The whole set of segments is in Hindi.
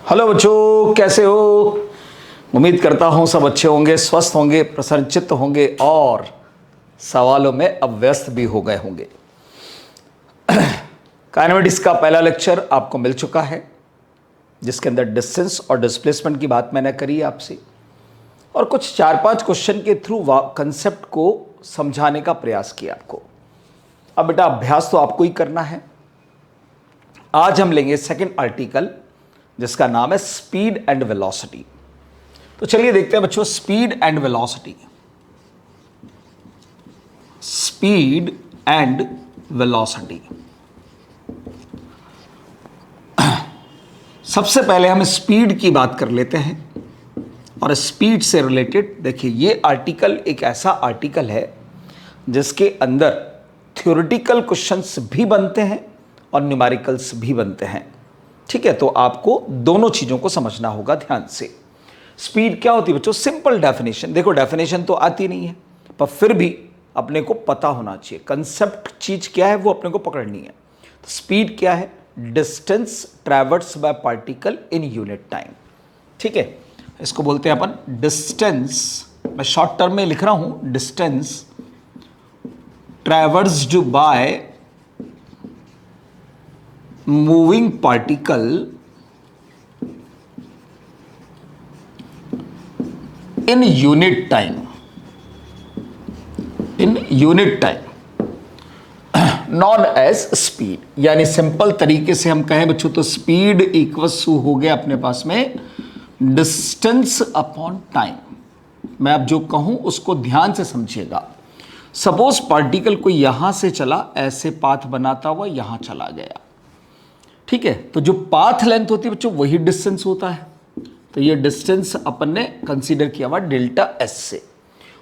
हेलो बच्चों, कैसे हो? उम्मीद करता हूं सब अच्छे होंगे, स्वस्थ होंगे, प्रसन्नचित्त होंगे और सवालों में अभ्यस्त भी हो गए होंगे। काइनेमेटिक्स का पहला लेक्चर आपको मिल चुका है, जिसके अंदर डिस्टेंस और डिस्प्लेसमेंट की बात मैंने करी आपसे और कुछ 4-5 क्वेश्चन के थ्रू कंसेप्ट को समझाने का प्रयास किया आपको। अब बेटा अभ्यास तो आपको ही करना है। आज हम लेंगे सेकंड आर्टिकल, जिसका नाम है स्पीड एंड वेलोसिटी। तो चलिए देखते हैं बच्चों, speed and velocity. Speed and velocity. सबसे पहले हम स्पीड की बात कर लेते हैं और स्पीड से रिलेटेड देखिए, ये आर्टिकल एक ऐसा आर्टिकल है जिसके अंदर थ्योरेटिकल क्वेश्चंस भी बनते हैं और न्यूमेरिकल्स भी बनते हैं। ठीक है, तो आपको दोनों चीजों को समझना होगा ध्यान से। स्पीड क्या होती है बच्चों? सिंपल डेफिनेशन, देखो डेफिनेशन तो आती नहीं है पर फिर भी अपने को पता होना चाहिए कंसेप्ट चीज क्या है, वो अपने को पकड़नी है। तो स्पीड क्या है? Distance traverse by particle in unit time. ठीक है, इसको बोलते हैं अपन डिस्टेंस। मैं शॉर्ट टर्म में लिख रहा हूं, distance traversed by moving particle in unit time. In unit time known as speed. यानी सिंपल तरीके से हम कहें बच्चों तो स्पीड इक्वल्स हो गया अपने पास में डिस्टेंस अपॉन टाइम। मैं अब जो कहूं उसको ध्यान से समझिएगा। सपोज पार्टिकल कोई यहां से चला, ऐसे पाथ बनाता हुआ यहां चला गया। ठीक है, तो जो पाथ लेंथ होती है बच्चों वही डिस्टेंस होता है। तो ये डिस्टेंस अपन ने कंसीडर किया हुआ डेल्टा एस से,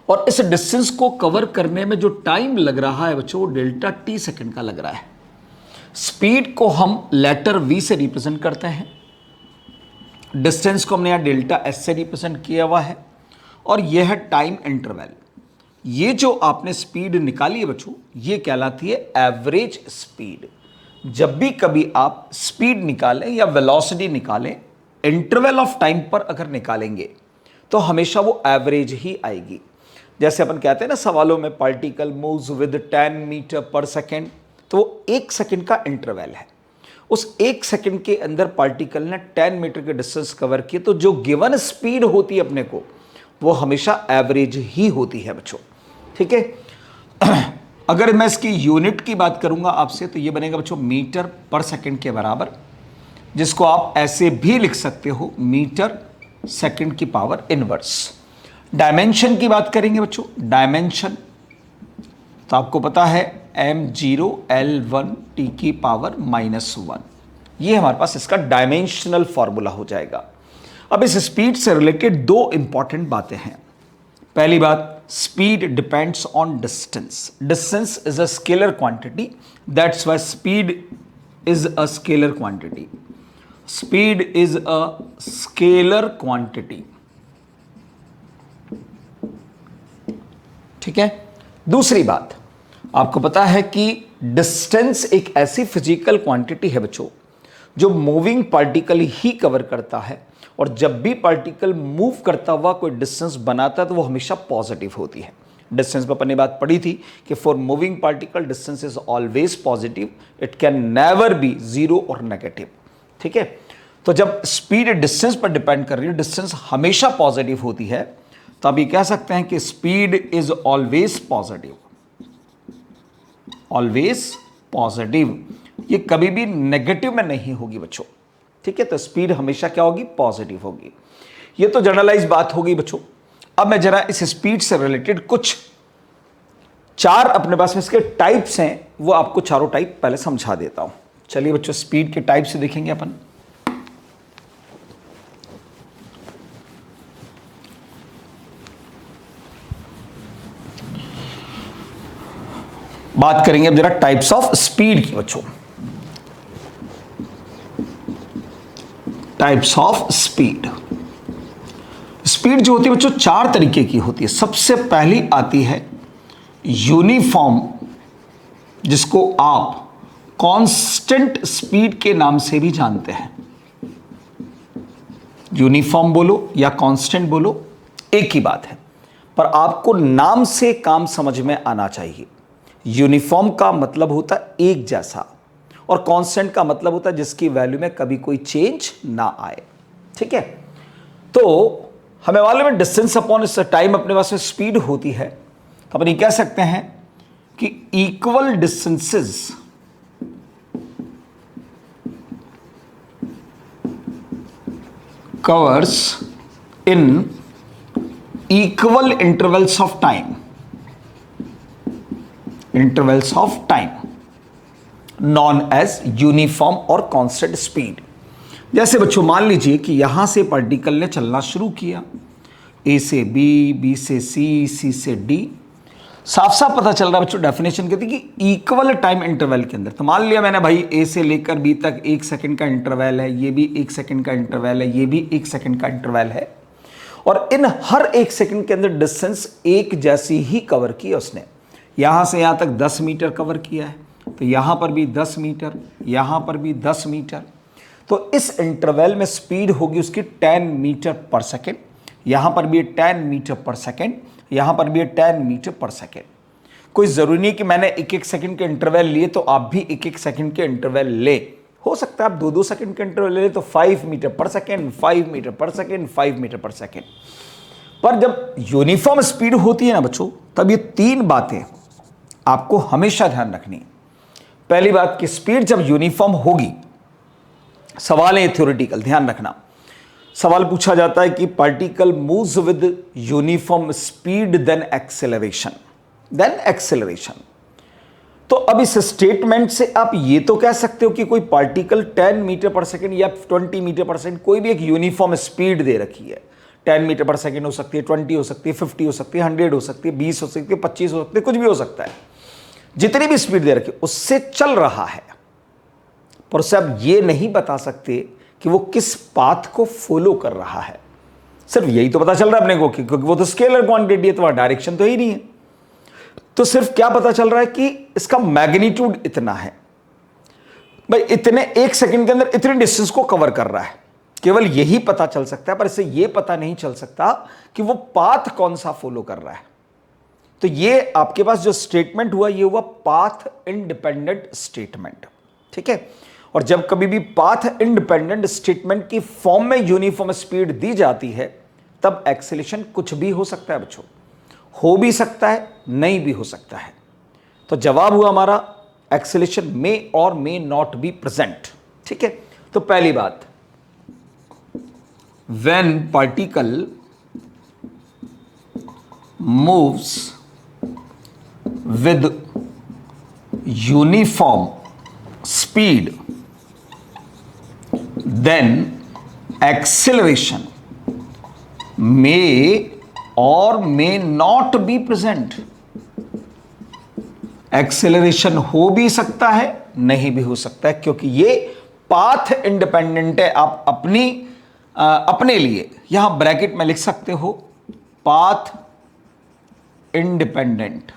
और इस डिस्टेंस को कवर करने में जो टाइम लग रहा है बच्चों वो डेल्टा टी सेकंड का लग रहा है। स्पीड को हम लेटर वी से रिप्रेजेंट करते हैं, डिस्टेंस को हमने यहां डेल्टा एस से रिप्रेजेंट किया हुआ है, और यह है टाइम इंटरवल। ये जो आपने स्पीड निकाली है बच्चों, ये कहलाती है एवरेज स्पीड। जब भी कभी आप स्पीड निकालें या वेलोसिटी निकालें, इंटरवल ऑफ टाइम पर अगर निकालेंगे तो हमेशा वो एवरेज ही आएगी। जैसे अपन कहते हैं ना सवालों में, particle moves with 10 metre per second, तो वो 1 सेकेंड का इंटरवल है। उस 1 सेकेंड के अंदर पार्टिकल ने 10 मीटर के डिस्टेंस कवर किए, तो जो गिवन स्पीड होती है अपने को वो हमेशा एवरेज ही होती है बच्चों। ठीक है, अगर मैं इसकी यूनिट की बात करूंगा आपसे तो ये बनेगा बच्चों मीटर पर सेकंड के बराबर, जिसको आप ऐसे भी लिख सकते हो मीटर सेकंड की पावर इनवर्स। डायमेंशन की बात करेंगे बच्चों, डायमेंशन तो आपको पता है m0 L1 t की पावर -1। ये हमारे पास इसका डायमेंशनल फॉर्मूला हो जाएगा। अब इस स्पीड से रिलेटेड दो इंपॉर्टेंट बातें हैं। पहली बात, speed depends on distance. Distance is a scalar quantity. That's why speed is a scalar quantity. Speed is a scalar quantity. ठीक है। दूसरी बात, आपको पता है कि डिस्टेंस एक ऐसी फिजिकल क्वांटिटी है बच्चों जो मूविंग पार्टिकल ही कवर करता है, और जब भी पार्टिकल मूव करता हुआ कोई डिस्टेंस बनाता है तो वो हमेशा पॉजिटिव होती है। डिस्टेंस पर अपन ने बात पढ़ी थी कि for moving particle distance is always positive, it can never be zero और नेगेटिव। ठीक है, तो जब स्पीड डिस्टेंस पर डिपेंड कर रही है, डिस्टेंस हमेशा पॉजिटिव होती है, तो आप ये कह सकते हैं कि speed is always positive. Always positive, ये कभी भी नेगेटिव में नहीं होगी बच्चों। ठीक है, तो स्पीड हमेशा क्या होगी? पॉजिटिव होगी। ये तो जनरलाइज बात होगी बच्चों। अब मैं जरा इस स्पीड से रिलेटेड कुछ 4 अपने पास में इसके टाइप्स हैं, वो आपको चारों टाइप पहले समझा देता हूं। चलिए बच्चों, स्पीड के टाइप से देखेंगे अपन। बात करेंगे अब जरा टाइप्स ऑफ स्पीड की बच्चों। Types of speed. स्पीड जो होती है बच्चों 4 तरीके की होती है। सबसे पहली आती है यूनिफॉर्म, जिसको आप कांस्टेंट स्पीड के नाम से भी जानते हैं। यूनिफॉर्म बोलो या कांस्टेंट बोलो, एक ही बात है, पर आपको नाम से काम समझ में आना चाहिए। यूनिफॉर्म का मतलब होता है एक जैसा, और कांस्टेंट का मतलब होता है जिसकी वैल्यू में कभी कोई चेंज ना आए। ठीक है, तो हमें मालूम है डिस्टेंस अपॉन इस टाइम अपने पास में स्पीड होती है, तो अपन ये कह सकते हैं कि equal distances covers in equal intervals of time, known as uniform और constant speed। जैसे बच्चों मान लीजिए कि यहां से पार्टिकल ने चलना शुरू किया, ए से बी, बी से सी, सी से डी। साफ साफ पता चल रहा है बच्चों, डेफिनेशन कहती है कि इक्वल टाइम इंटरवल के अंदर। तो मान लिया मैंने भाई ए से लेकर बी तक 1 सेकंड का इंटरवल है, ये भी 1 सेकंड का इंटरवल है, ये भी 1 सेकंड का इंटरवल है, और इन हर 1 सेकंड के अंदर डिस्टेंस एक जैसी ही कवर की उसने। यहां से यहां तक 10 मीटर कवर किया है, तो यहां पर भी 10 मीटर, यहां पर भी 10 मीटर। तो इस इंटरवल में स्पीड होगी उसकी 10 मीटर पर सेकेंड, यहां पर भी 10 मीटर पर सेकेंड, यहां पर भी 10 मीटर पर सेकेंड। कोई जरूरी नहीं कि मैंने 1-1 सेकंड के इंटरवल लिए तो आप भी 1-1 सेकंड के इंटरवल ले। हो सकता है आप 2-2 सेकंड के इंटरवल ले तो 5 मीटर पर सेकंड, 5 मीटर पर सेकंड, 5 मीटर पर सेकंड। पर जब यूनिफॉर्म स्पीड होती है ना बच्चों, तब ये 3 बातें आपको हमेशा ध्यान रखनी है। पहली बात कि स्पीड जब यूनिफॉर्म होगी, सवाल है थ्योरेटिकल, ध्यान रखना। सवाल पूछा जाता है कि particle moves with uniform speed then acceleration, तो अब इस स्टेटमेंट से आप ये तो कह सकते हो कि कोई पार्टिकल 10 मीटर पर सेकंड या 20 मीटर पर सेकंड, कोई भी एक यूनिफॉर्म स्पीड दे रखी है। 10 मीटर पर सेकंड हो सकती है, 20 हो सकती है, 50 हो सकती है, 100 हो सकती है, 20 हो सकती है, 25 हो सकती है, कुछ भी हो सकता है। जितनी भी स्पीड दे रखी है उससे चल रहा है, पर उससे आप ये नहीं बता सकते कि वो किस पाथ को फॉलो कर रहा है। सिर्फ यही तो पता चल रहा है अपने को, क्योंकि वो तो स्केलर क्वांटिटी है, तो वहां डायरेक्शन तो ही नहीं है। तो सिर्फ क्या पता चल रहा है कि इसका मैग्नीट्यूड इतना है, भाई इतने 1 सेकंड के अंदर इतने डिस्टेंस को कवर कर रहा है, केवल यही पता चल सकता है। पर इससे यह पता नहीं चल सकता कि वो पाथ कौन सा फॉलो कर रहा है। तो ये आपके पास जो स्टेटमेंट हुआ, ये हुआ पाथ इंडिपेंडेंट स्टेटमेंट। ठीक है, और जब कभी भी पाथ इंडिपेंडेंट स्टेटमेंट की फॉर्म में यूनिफॉर्म स्पीड दी जाती है, तब एक्सेलेरेशन कुछ भी हो सकता है बच्चों, हो भी सकता है, नहीं भी हो सकता है। तो जवाब हुआ हमारा एक्सेलेरेशन मे और मे नॉट बी प्रेजेंट। ठीक है, तो पहली बात, when particle moves with uniform speed, then acceleration may और may not be present. Acceleration हो भी सकता है, नहीं भी हो सकता है, क्योंकि ये पाथ इंडिपेंडेंट है। आप अपने लिए यहां ब्रैकेट में लिख सकते हो, पाथ इंडिपेंडेंट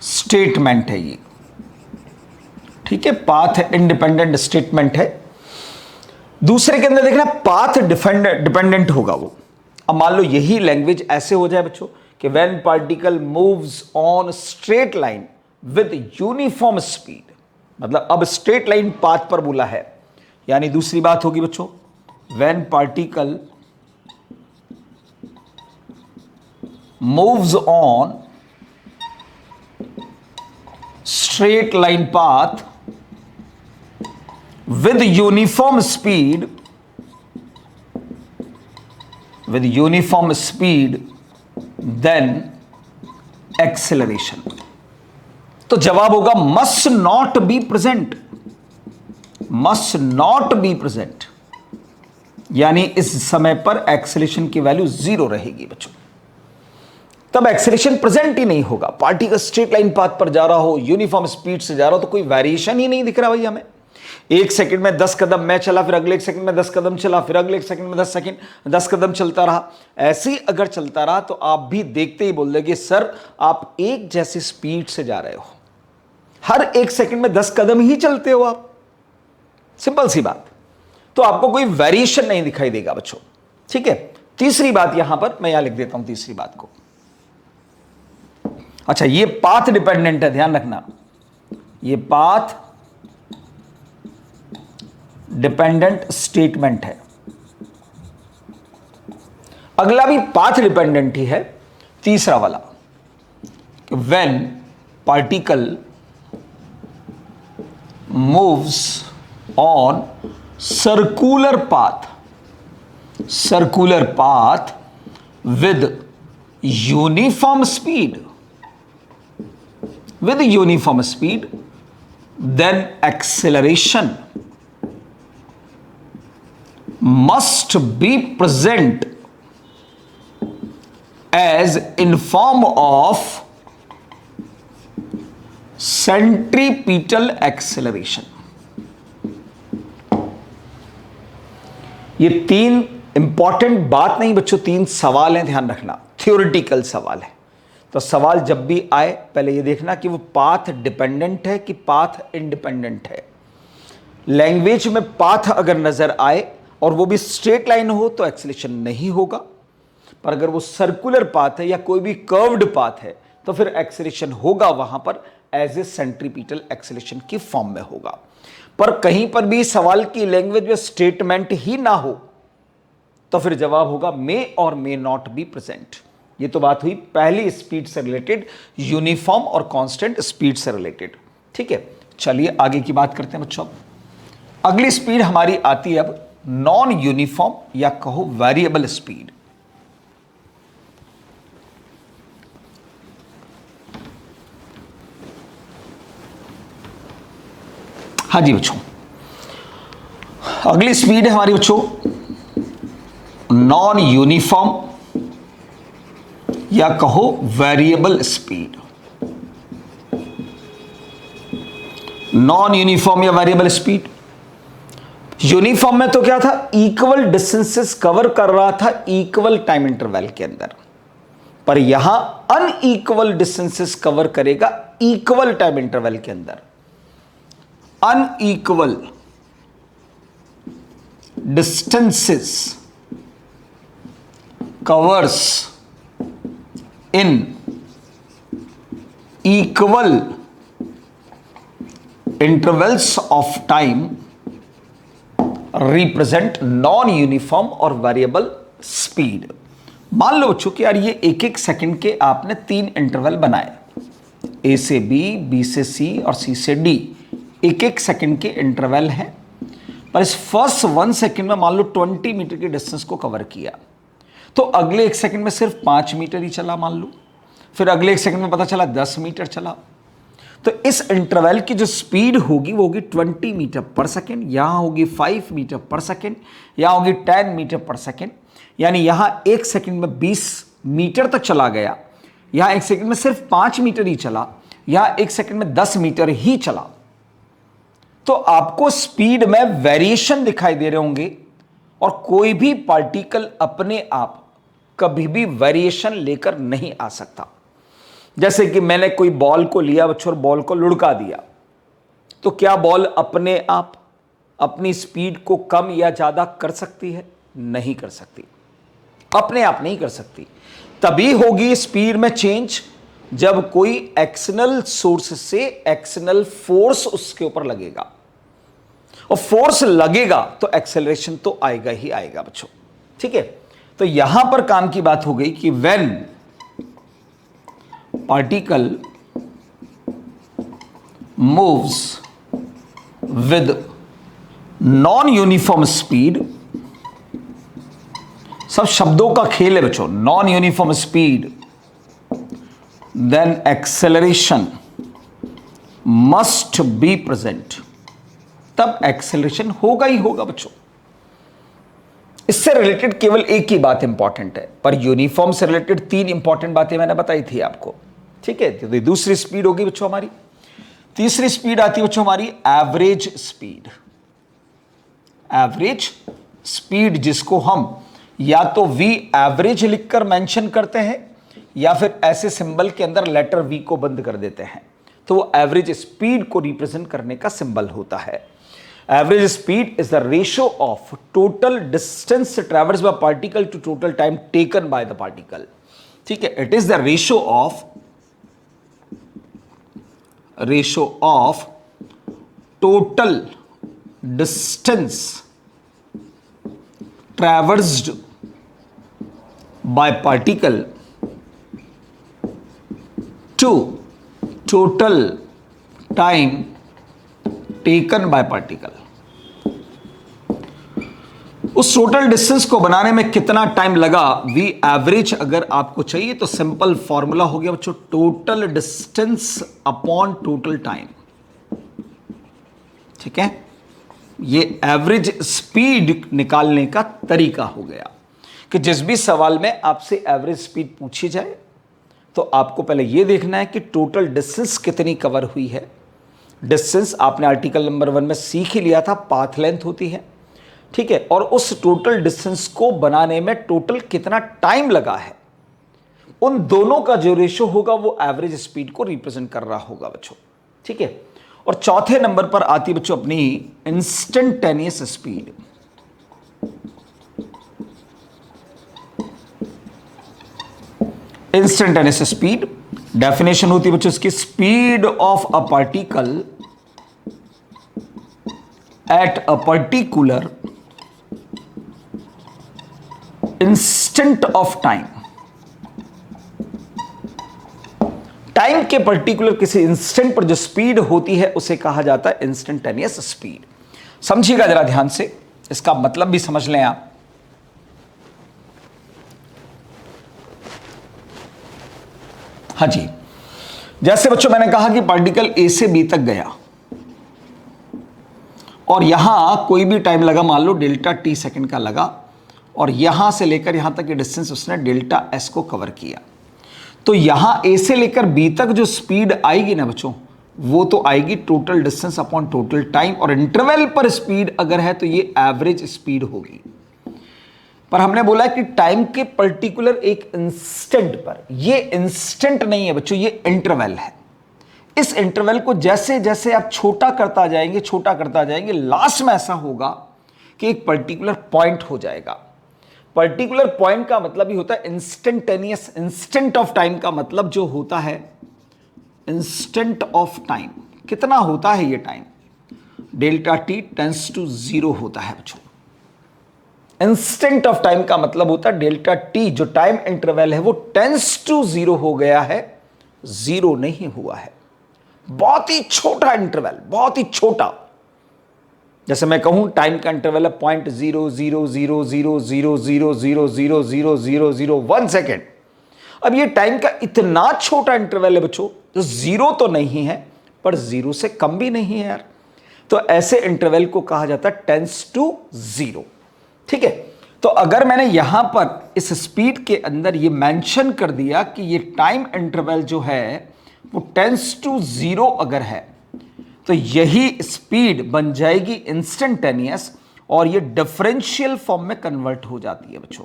स्टेटमेंट है ये। ठीक है, पाथ इंडिपेंडेंट स्टेटमेंट है। दूसरे के अंदर देखना पाथ डिपेंडेंट होगा वो। अब मान लो यही लैंग्वेज ऐसे हो जाए बच्चों कि when particle moves on straight line with uniform speed, मतलब अब स्ट्रेट लाइन पाथ पर बोला है, यानी दूसरी बात होगी बच्चों, when particle moves on straight line path with uniform speed, then acceleration। तो जवाब होगा must not be present, यानी इस समय पर एक्सेलरेशन की वैल्यू 0 रहेगी बच्चों। तब एक्सेलरेशन प्रेजेंट ही नहीं होगा। पार्टिकल स्ट्रेट लाइन पाथ पर जा रहा हो, यूनिफॉर्म स्पीड से जा रहा हो, तो कोई वेरिएशन ही नहीं दिख रहा भाई हमें। 1 सेकंड में 10 कदम मैं चला, फिर अगले 1 सेकंड में 10 कदम चला, फिर अगले 1 सेकंड में 10 कदम चलता रहा। ऐसे ही अगर चलता रहा तो आप भी देखते ही बोल देंगे सर आप एक जैसी स्पीड से जा रहे हो, हर 1 सेकंड में 10 कदम ही चलते हो आप। सिंपल सी बात। तो आपको कोई वेरिएशन नहीं दिखाई देगा बच्चों। ठीक है, तीसरी बात यहां पर मैं यहां लिख देता हूं तीसरी बात को। अच्छा, ये पाथ डिपेंडेंट है, ध्यान रखना, ये पाथ डिपेंडेंट स्टेटमेंट है। अगला भी पाथ डिपेंडेंट ही है, तीसरा वाला, when particle moves on circular path with uniform speed, then acceleration must be present as in form of centripetal acceleration। ये तीन इंपॉर्टेंट बात नहीं बच्चों, तीन सवाल हैं, ध्यान रखना, थ्योरेटिकल सवाल है। तो सवाल जब भी आए पहले ये देखना कि वो पाथ डिपेंडेंट है कि पाथ इंडिपेंडेंट है। लैंग्वेज में पाथ अगर नजर आए और वो भी स्ट्रेट लाइन हो तो एक्सेलेरेशन नहीं होगा, पर अगर वो सर्कुलर पाथ है या कोई भी कर्व्ड पाथ है तो फिर एक्सेलेरेशन होगा वहां पर एज ए सेंट्रीपिटल एक्सेलेरेशन की फॉर्म में होगा। पर कहीं पर भी सवाल की लैंग्वेज में स्टेटमेंट ही ना हो तो फिर जवाब होगा मे और मे नॉट बी प्रेजेंट। ये तो बात हुई पहली स्पीड से रिलेटेड, यूनिफॉर्म और कांस्टेंट स्पीड से रिलेटेड। ठीक है, चलिए आगे की बात करते हैं बच्चों। अगली स्पीड हमारी आती है अब नॉन यूनिफॉर्म या कहो वेरिएबल स्पीड। हाँ जी बच्चों, अगली स्पीड है हमारी बच्चों नॉन यूनिफॉर्म या कहो वेरिएबल स्पीड। नॉन यूनिफॉर्म या वेरिएबल स्पीड, यूनिफॉर्म में तो क्या था, इक्वल डिस्टेंसेस कवर कर रहा था इक्वल टाइम इंटरवल के अंदर, पर यहां अनइक्वल डिस्टेंसेस कवर करेगा इक्वल टाइम इंटरवल के अंदर। Unequal distances covers in equal intervals of time represent non uniform और वेरिएबल स्पीड। मान लो बच्चों कि यार ये एक एक सेकंड के आपने तीन इंटरवल बनाए, ए से बी, बी से सी और सी से डी, एक एक सेकंड के इंटरवल हैं, पर इस फर्स्ट 1 सेकंड में मान लो 20 मीटर के डिस्टेंस को कवर किया, तो अगले 1 सेकंड में सिर्फ 5 मीटर ही चला मान लो, फिर अगले 1 सेकंड में पता चला 10 मीटर चला। तो इस इंटरवल की जो स्पीड होगी वो होगी 20 मीटर पर सेकंड, यहां होगी 5 मीटर पर सेकंड, यहां होगी 10 मीटर पर सेकंड, यानी यहां 1 सेकंड में 20 मीटर तक चला गया, यहां 1 सेकंड में सिर्फ 5 मीटर ही चला, यहां 1 सेकंड में 10 मीटर ही चला। तो आपको स्पीड में वेरिएशन दिखाई दे रहे होंगे, और कोई भी पार्टिकल अपने आप कभी भी वेरिएशन लेकर नहीं आ सकता। जैसे कि मैंने कोई बॉल को लिया बच्चों और बॉल को लुढ़का दिया, तो क्या बॉल अपने आप अपनी स्पीड को कम या ज्यादा कर सकती है? नहीं कर सकती, अपने आप नहीं कर सकती। तभी होगी स्पीड में चेंज जब कोई एक्सटर्नल सोर्स से एक्सटर्नल फोर्स उसके ऊपर लगेगा, और फोर्स लगेगा तो एक्सेलरेशन तो आएगा ही आएगा बच्चों। ठीक है, तो यहां पर काम की बात हो गई कि when particle moves with non uniform speed, सब शब्दों का खेल है बच्चों, non uniform speed, then acceleration must be present, तब एक्सेलरेशन होगा ही होगा बच्चों। इससे रिलेटेड केवल एक ही बात इंपॉर्टेंट है, पर यूनिफॉर्म से रिलेटेड 3 इंपॉर्टेंट बातें मैंने बताई थी आपको। ठीक है, तो दूसरी स्पीड होगी बच्चों हमारी। तीसरी स्पीड आती है बच्चों हमारी एवरेज स्पीड। एवरेज स्पीड जिसको हम या तो वी एवरेज लिखकर मेंशन करते हैं या फिर ऐसे सिंबल के अंदर लेटर वी को बंद कर देते हैं, तो वो एवरेज स्पीड को रिप्रेजेंट करने का सिंबल होता है। Average speed is the ratio of total distance traverse by particle to total time taken by the particle. ठीक है, it is the ratio of total distance traversed by particle to total time taken by particle. उस टोटल डिस्टेंस को बनाने में कितना टाइम लगा, वी एवरेज अगर आपको चाहिए तो सिंपल फॉर्मूला हो गया बच्चों, total distance upon total time. ठीक है, ये एवरेज स्पीड निकालने का तरीका हो गया कि जिस भी सवाल में आपसे एवरेज स्पीड पूछी जाए तो आपको पहले यह देखना है कि टोटल डिस्टेंस कितनी कवर हुई है। डिस्टेंस आपने आर्टिकल नंबर 1 में सीख ही लिया था, पाथ लेंथ होती है। ठीक है, और उस टोटल डिस्टेंस को बनाने में टोटल कितना टाइम लगा है, उन दोनों का जो रेशो होगा वो एवरेज स्पीड को रिप्रेजेंट कर रहा होगा बच्चों। ठीक है, और चौथे नंबर पर आती बच्चों अपनी instantaneous speed. Instantaneous speed definition होती है बच्चों इसकी, speed of a particle at a particular instant of time. Time के पर्टिकुलर किसी इंस्टेंट पर जो स्पीड होती है उसे कहा जाता है इंस्टेंटेनियस स्पीड। समझिएगा जरा ध्यान से, इसका मतलब भी समझ लें आप। हाँ जी, जैसे बच्चों मैंने कहा कि पार्टिकल ए से बी तक गया और यहां कोई भी टाइम लगा, मान लो डेल्टा टी सेकंड का लगा, और यहां से लेकर यहां तक की डिस्टेंस उसने डेल्टा एस को कवर किया, तो यहां ए से लेकर बी तक जो स्पीड आएगी ना बच्चों, वो तो आएगी total distance upon total time, और इंटरवल पर स्पीड अगर है तो ये एवरेज स्पीड होगी। पर हमने बोला कि टाइम के पर्टिकुलर एक इंस्टेंट पर, ये इंस्टेंट नहीं है बच्चों, ये इंटरवल है। इस इंटरवल को जैसे जैसे आप छोटा करता जाएंगे, लास्ट में ऐसा होगा कि एक पर्टिकुलर पॉइंट हो जाएगा। पर्टिकुलर पॉइंट का मतलब ही होता है इंस्टेंटेनियस। इंस्टेंट ऑफ टाइम का मतलब जो होता है इंस्टेंट ऑफ टाइम, कितना होता है ये time, delta t tends to 0 होता है बच्चों। इंस्टेंट ऑफ टाइम का मतलब होता है डेल्टा टी, जो टाइम इंटरवल है वो टेंस टू 0 हो गया है, 0 नहीं हुआ है। बहुत ही छोटा इंटरवल, बहुत ही छोटा। जैसे मैं कहूं टाइम का इंटरवल है 0.0000000000001 सेकेंड। अब ये टाइम का इतना छोटा इंटरवल है बच्चों, जो 0 तो नहीं है पर 0 से कम भी नहीं है यार, तो ऐसे इंटरवल को कहा जाता है टेंस टू 0। ठीक है, तो अगर मैंने यहां पर इस स्पीड के अंदर ये मेंशन कर दिया कि ये टाइम इंटरवल जो है वो टेंस टू 0 अगर है, तो यही स्पीड बन जाएगी इंस्टेंटेनियस, और ये डिफरेंशियल फॉर्म में कन्वर्ट हो जाती है बच्चों,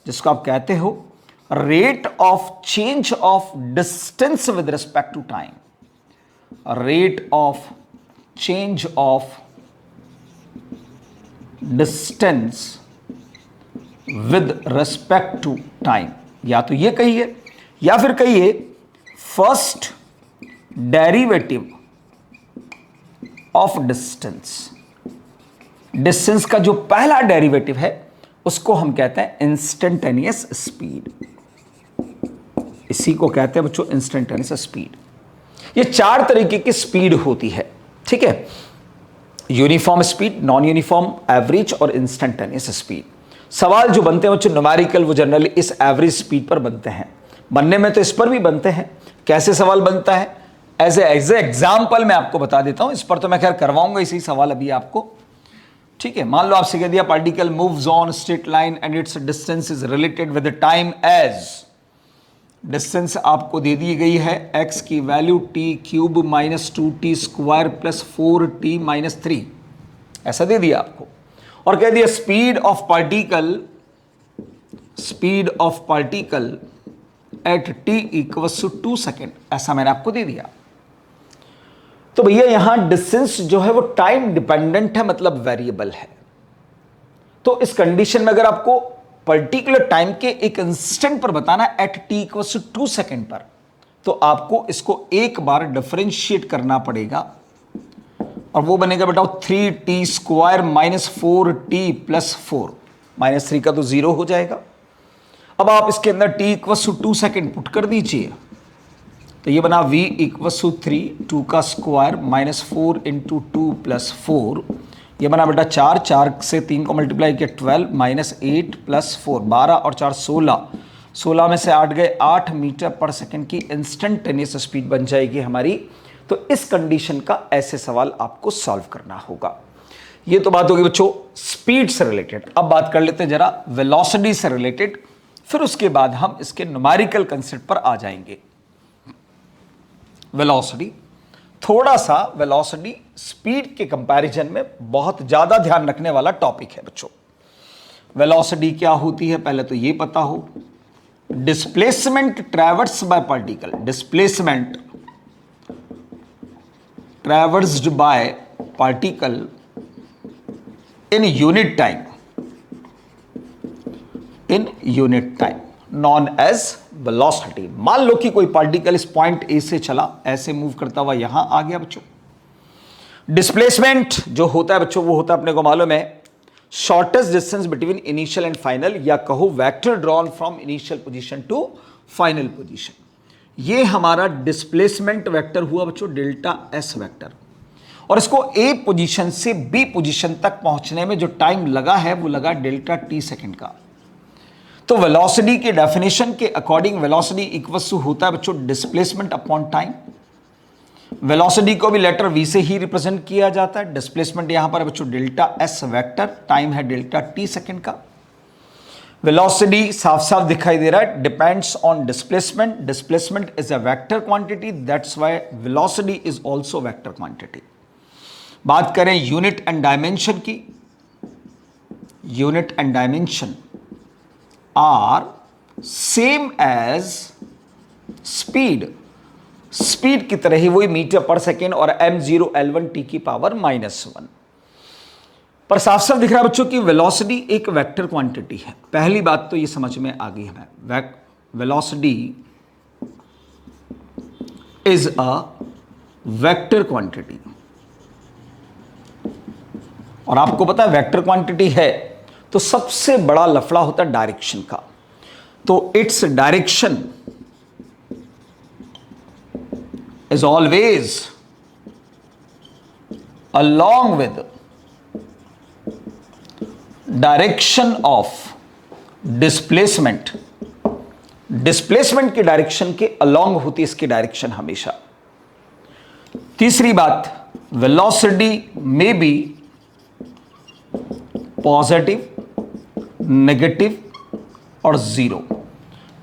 जिसको आप कहते हो rate of change of distance with respect to time. Rate of change of distance with respect to time, या तो ये कहिए या फिर कहिए first derivative of distance. Distance का जो पहला डेरिवेटिव है उसको हम कहते हैं इंस्टेंटेनियस स्पीड। इसी को कहते हैं बच्चों इंस्टेंटेनियस स्पीड। ये 4 तरीके की स्पीड होती है। ठीक है, uniform speed, non uniform, average और इंस्टेंटेनियस स्पीड। सवाल जो बनते हैं बच्चों न्यूमेरिकल, वो जनरली इस एवरेज स्पीड पर बनते हैं। बनने में तो इस पर भी बनते हैं। कैसे सवाल बनता है, एज ए एग्जाम्पल मैं आपको बता देता हूं। इस पर तो मैं खैर करवाऊंगा इसी सवाल अभी आपको। ठीक है, मान लो आपसे कह दिया particle moves on straight line and its distance is related with time as. Distance आपको दे दी गई है x की value t³ minus 2t square plus 4t minus 3, ऐसा दे दिया आपको, और कह दिया speed of particle at t equals to 2 second, ऐसा मैंने आपको दे दिया। तो भैया यहां डिस्टेंस जो है वो टाइम डिपेंडेंट है, मतलब वेरिएबल है। तो इस कंडीशन में अगर आपको पर्टिकुलर टाइम के एक इंस्टेंट पर बताना है at t equal to 2 second पर, तो आपको इसको एक बार डिफरेंशिएट करना पड़ेगा और वो बनेगा बेटा 3t square minus 4t plus 4, -3 का तो 0 हो जाएगा। अब आप इसके अंदर t equal to 2 second put कर दीजिए, तो ये बना v इक्वल टू 3, 2 का स्क्वायर माइनस 4 इंटू 2 प्लस 4, ये बना बेटा 4, 4 से 3 को मल्टीप्लाई किया 12 माइनस 8 प्लस 4, 12 और 4 16, 16 में से 8 गए, 8 मीटर पर सेकंड की इंस्टेंटेनियस स्पीड बन जाएगी हमारी। तो इस कंडीशन का ऐसे सवाल आपको सॉल्व करना होगा। ये तो बात होगी बच्चों स्पीड से रिलेटेड। अब बात कर लेते हैं जरा वेलोसिटी से रिलेटेड, फिर उसके बाद हम इसके न्यूमेरिकल कंसेप्ट पर आ जाएंगे। वेलोसिटी, थोड़ा सा वेलोसिटी स्पीड के कंपैरिजन में बहुत ज्यादा ध्यान रखने वाला टॉपिक है बच्चों। वेलोसिटी क्या होती है पहले तो ये पता हो। Displacement traverse by particle, displacement traversed by particle in unit time, in unit time known as velocity. मान लो कि कोई पार्टिकल इस पॉइंट ए से चला, ऐसे मूव करता हुआ यहां आ गया बच्चों। डिस्प्लेसमेंट जो होता है बच्चों वो होता है अपने को मालूम है shortest distance between initial and final, या कहो vector drawn from initial position to final position. ये हमारा डिस्प्लेसमेंट वेक्टर हुआ बच्चों डेल्टा एस वेक्टर, और इसको ए पोजीशन से बी पोजीशन तक पहुंचने में जो टाइम लगा है वो लगा डेल्टा टी सेकेंड का। तो वेलोसिटी के डेफिनेशन के अकॉर्डिंग वेलोसिटी इक्वल्स टू होता है बच्चों डिस्प्लेसमेंट अपॉन टाइम। वेलोसिटी को भी लेटर v से ही रिप्रेजेंट किया जाता है। डिस्प्लेसमेंट यहां पर है बच्चों डेल्टा एस वेक्टर, टाइम है डेल्टा टी सेकेंड का। वेलोसिटी साफ साफ दिखाई दे रहा है depends on displacement, displacement is a vector quantity, that's why velocity is also vector quantity. बात करें यूनिट एंड डायमेंशन की, unit and dimension are same as speed, speed की तरह ही वही मीटर पर सेकेंड और m0 l1 t की पावर -1। पर साफ साफ दिख रहा है बच्चों कि वेलोसिटी एक वेक्टर क्वांटिटी है। पहली बात तो ये समझ में आ गई हमें, velocity is a vector quantity. और आपको पता है वेक्टर क्वांटिटी है तो सबसे बड़ा लफड़ा होता है डायरेक्शन का। तो its direction is always along with direction of displacement, displacement की डायरेक्शन के along होती है इसकी डायरेक्शन हमेशा। तीसरी बात, वेलोसिटी में बी पॉजिटिव, नेगेटिव और जीरो।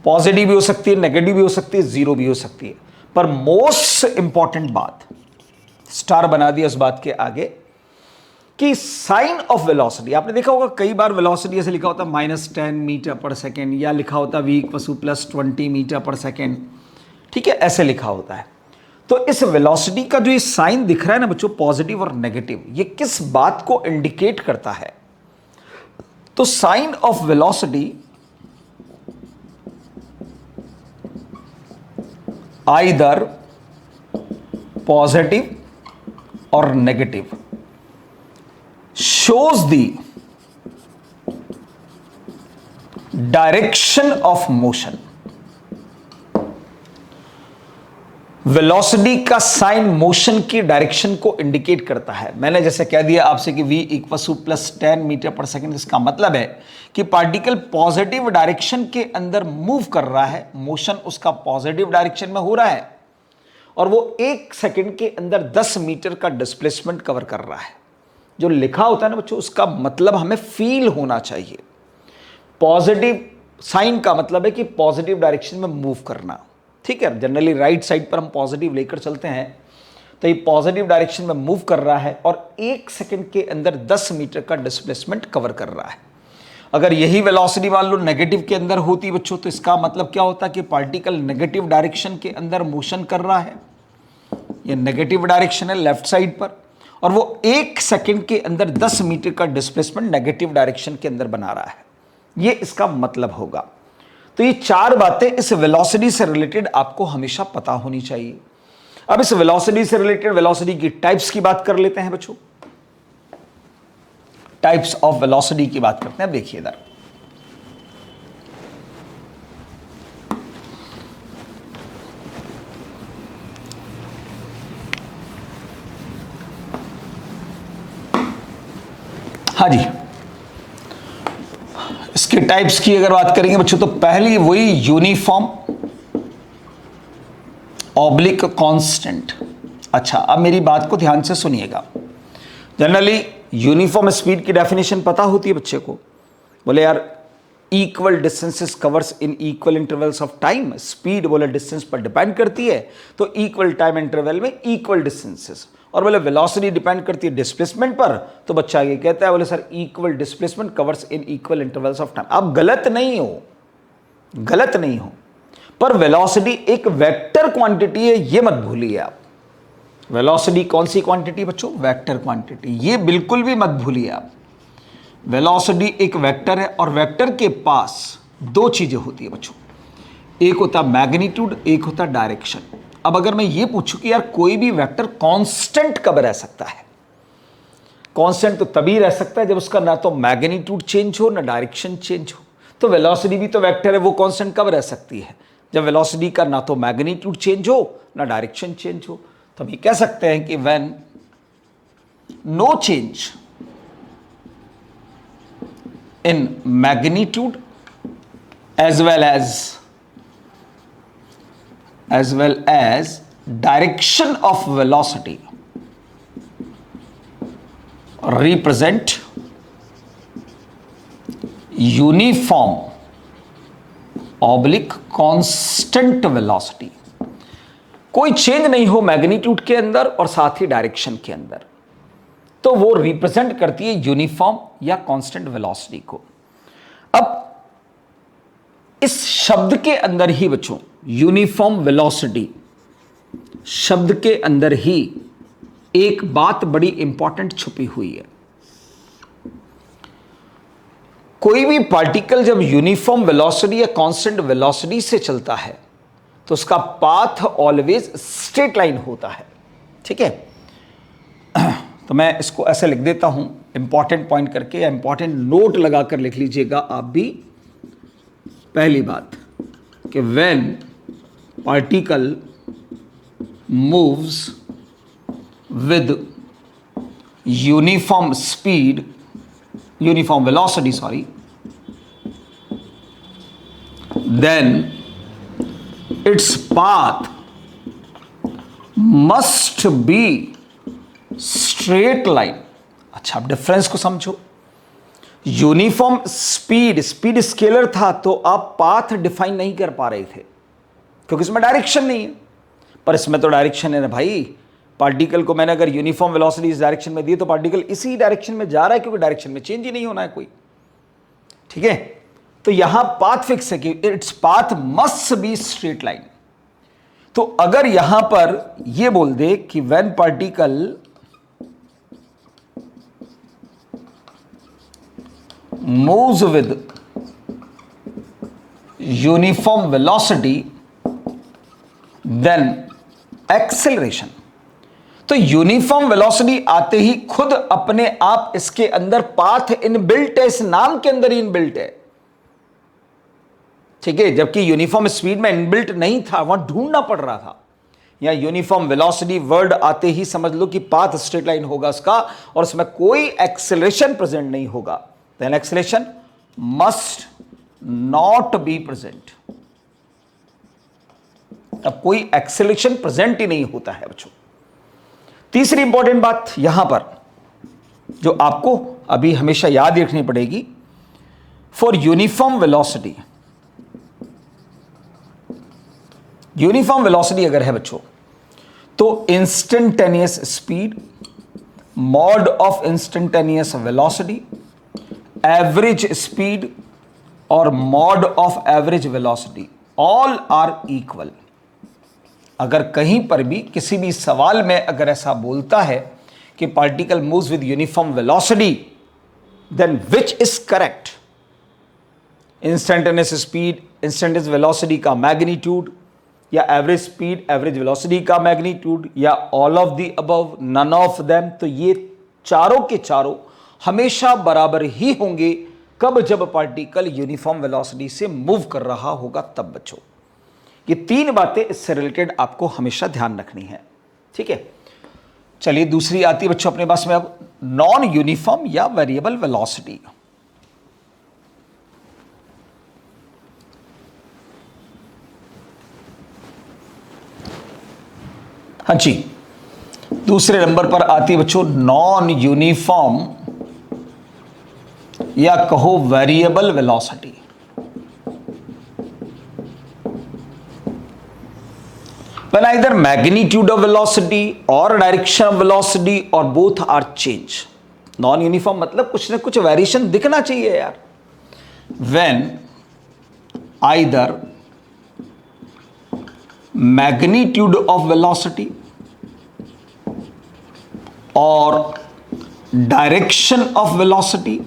पॉजिटिव भी हो सकती है, नेगेटिव भी हो सकती है, जीरो भी हो सकती है। पर मोस्ट इंपॉर्टेंट बात स्टार बना दिया उस बात के आगे कि साइन ऑफ वेलोसिटी, आपने देखा होगा कई बार वेलोसिटी ऐसे लिखा होता है -10 मीटर पर सेकेंड, या लिखा होता है v equal plus 20 metre per second, ठीक है, ऐसे लिखा होता है। तो इस वेलोसिटी का जो ये साइन दिख रहा है ना बच्चों पॉजिटिव और नेगेटिव, ये किस बात को इंडिकेट करता है? तो sign of velocity either positive or negative shows the direction of motion। Velocity का साइन मोशन की डायरेक्शन को इंडिकेट करता है। मैंने जैसे कह दिया आपसे कि v equal to plus 10 metre per second, इसका मतलब है कि पार्टिकल पॉजिटिव डायरेक्शन के अंदर मूव कर रहा है, मोशन उसका पॉजिटिव डायरेक्शन में हो रहा है, और वो 1 सेकेंड के अंदर 10 मीटर का डिस्प्लेसमेंट कवर कर रहा है। जो लिखा होता है ना बच्चों उसका मतलब हमें फील होना चाहिए। पॉजिटिव साइन का मतलब है कि पॉजिटिव डायरेक्शन में मूव करना, ठीक है। जनरली राइट साइड पर हम पॉजिटिव लेकर चलते हैं, तो ये पॉजिटिव डायरेक्शन में मूव कर रहा है और 1 सेकंड के अंदर 10 मीटर का डिस्प्लेसमेंट कवर कर रहा है। अगर यही वेलोसिटी मान लो नेगेटिव के अंदर होती बच्चों, तो इसका मतलब क्या होता है कि पार्टिकल नेगेटिव डायरेक्शन के अंदर मोशन कर रहा है। ये नेगेटिव डायरेक्शन है लेफ्ट साइड पर, और वो 1 सेकंड के अंदर 10 मीटर का डिस्प्लेसमेंट नेगेटिव डायरेक्शन के अंदर बना रहा है। ये इसका मतलब होगा। तो ये 4 बातें इस वेलोसिटी से रिलेटेड आपको हमेशा पता होनी चाहिए। अब इस वेलोसिटी से रिलेटेड वेलोसिटी की टाइप्स की बात कर लेते हैं बच्चों। टाइप्स ऑफ वेलोसिटी की बात करते हैं। देखिए इधर, हाँ जी, इसके टाइप्स की अगर बात करेंगे बच्चों तो पहली वही यूनिफॉर्म ऑब्लिक कांस्टेंट। अच्छा, अब मेरी बात को ध्यान से सुनिएगा। जनरली यूनिफॉर्म स्पीड की डेफिनेशन पता होती है बच्चे को, बोले यार equal distances covers in equal intervals of time. Speed बोले डिस्टेंस पर डिपेंड करती है, तो इक्वल टाइम इंटरवल में इक्वल डिस्टेंसेस। और बोले वेलोसिटी डिपेंड करती है डिस्प्लेसमेंट पर, तो बच्चा ये कहता है बोले sir equal displacement covers in equal intervals of time. आप गलत नहीं हो, गलत नहीं हो, पर वेलोसिटी एक वेक्टर क्वांटिटी है, ये मत भूलिए आप। वेलोसिटी कौन सी क्वांटिटी बच्चों? Vector quantity. ये बिल्कुल भी मत भूलिए आप। वेलोसिटी एक वेक्टर है, और वेक्टर के पास 2 चीजें होती है बच्चों, एक होता मैग्नीट्यूड, एक होता डायरेक्शन। अब अगर मैं ये पूछूं कि यार कोई भी वेक्टर कांस्टेंट कब रह सकता है? कांस्टेंट तो तभी रह सकता है जब उसका ना तो मैग्नीट्यूड चेंज हो ना डायरेक्शन चेंज हो। तो वेलोसिटी भी तो वेक्टर है, वो कांस्टेंट कब रह सकती है? जब वेलोसिटी का ना तो मैग्नीट्यूड चेंज हो ना डायरेक्शन चेंज हो। तो हम ये कह सकते हैं कि when no change in magnitude as well as direction of velocity represent uniform oblique constant velocity। कोई चेंज नहीं हो मैग्नीट्यूड के अंदर और साथ ही डायरेक्शन के अंदर, तो वो रिप्रेजेंट करती है यूनिफॉर्म या कांस्टेंट वेलोसिटी को। अब इस शब्द के अंदर ही बच्चों, यूनिफॉर्म वेलोसिटी शब्द के अंदर ही एक बात बड़ी इंपॉर्टेंट छुपी हुई है। कोई भी पार्टिकल जब यूनिफॉर्म वेलोसिटी या कांस्टेंट वेलोसिटी से चलता है तो उसका पाथ ऑलवेज स्ट्रेट लाइन होता है। ठीक है, तो मैं इसको ऐसे लिख देता हूं इंपॉर्टेंट पॉइंट करके, या इंपॉर्टेंट नोट लगाकर लिख लीजिएगा आप भी। पहली बात कि when particle moves with uniform speed, uniform velocity sorry, then its path must be straight line. अच्छा, अब डिफरेंस को समझो। यूनिफॉर्म स्पीड, स्पीड स्केलर था तो आप पाथ डिफाइन नहीं कर पा रहे थे क्योंकि इसमें डायरेक्शन नहीं है, पर इसमें तो डायरेक्शन है ना भाई। पार्टिकल को मैंने अगर यूनिफॉर्म वेलोसिटी इस डायरेक्शन में दी तो पार्टिकल इसी डायरेक्शन में जा रहा है क्योंकि डायरेक्शन में चेंज ही नहीं होना है कोई। ठीक है, तो यहां पाथ फिक्स है कि it's path must be straight line. तो अगर यहां पर यह बोल दे कि when particle moves with uniform velocity then acceleration, तो यूनिफॉर्म वेलोसिटी आते ही खुद अपने आप इसके अंदर पाथ इनबिल्ट है, इस नाम के अंदर ही इनबिल्ट है। ठीक है, जबकि यूनिफॉर्म स्पीड में इनबिल्ट नहीं था, वहां ढूंढना पड़ रहा था। या यूनिफॉर्म वेलोसिटी वर्ड आते ही समझ लो कि पाथ स्ट्रेट लाइन होगा उसका, और उसमें कोई एक्सेलरेशन प्रेजेंट नहीं होगा। then acceleration must not be present। अब कोई एक्सेलरेशन प्रेजेंट ही नहीं होता है बच्चों। तीसरी इंपॉर्टेंट बात यहां पर जो आपको अभी हमेशा याद रखनी पड़ेगी, for uniform velocity, uniform velocity अगर है बच्चों तो instantaneous speed, mod of instantaneous velocity, average speed और mod of average velocity all are equal. अगर कहीं पर भी किसी भी सवाल में अगर ऐसा बोलता है कि particle moves with uniform velocity, then which is correct? Instantaneous speed, instantaneous velocity का मैग्नीट्यूड, या एवरेज स्पीड एवरेज वेलोसिटी का मैग्नीट्यूड, या all of the above, none of them? तो ये चारों के चारों हमेशा बराबर ही होंगे। कब? जब पार्टिकल यूनिफॉर्म वेलोसिटी से मूव कर रहा होगा तब बच्चों। ये तीन बातें इससे रिलेटेड आपको हमेशा ध्यान रखनी है, ठीक है। चलिए दूसरी आती है बच्चों अपने पास में अब, नॉन यूनिफॉर्म या वेरिएबल वेलोसिटी। हाँ जी, दूसरे नंबर पर आती है बच्चों नॉन यूनिफॉर्म या कहो variable velocity. When either magnitude of velocity or direction of velocity or both are change. Non uniform मतलब कुछ ना कुछ वेरिएशन दिखना चाहिए यार। When either magnitude of velocity or direction of velocity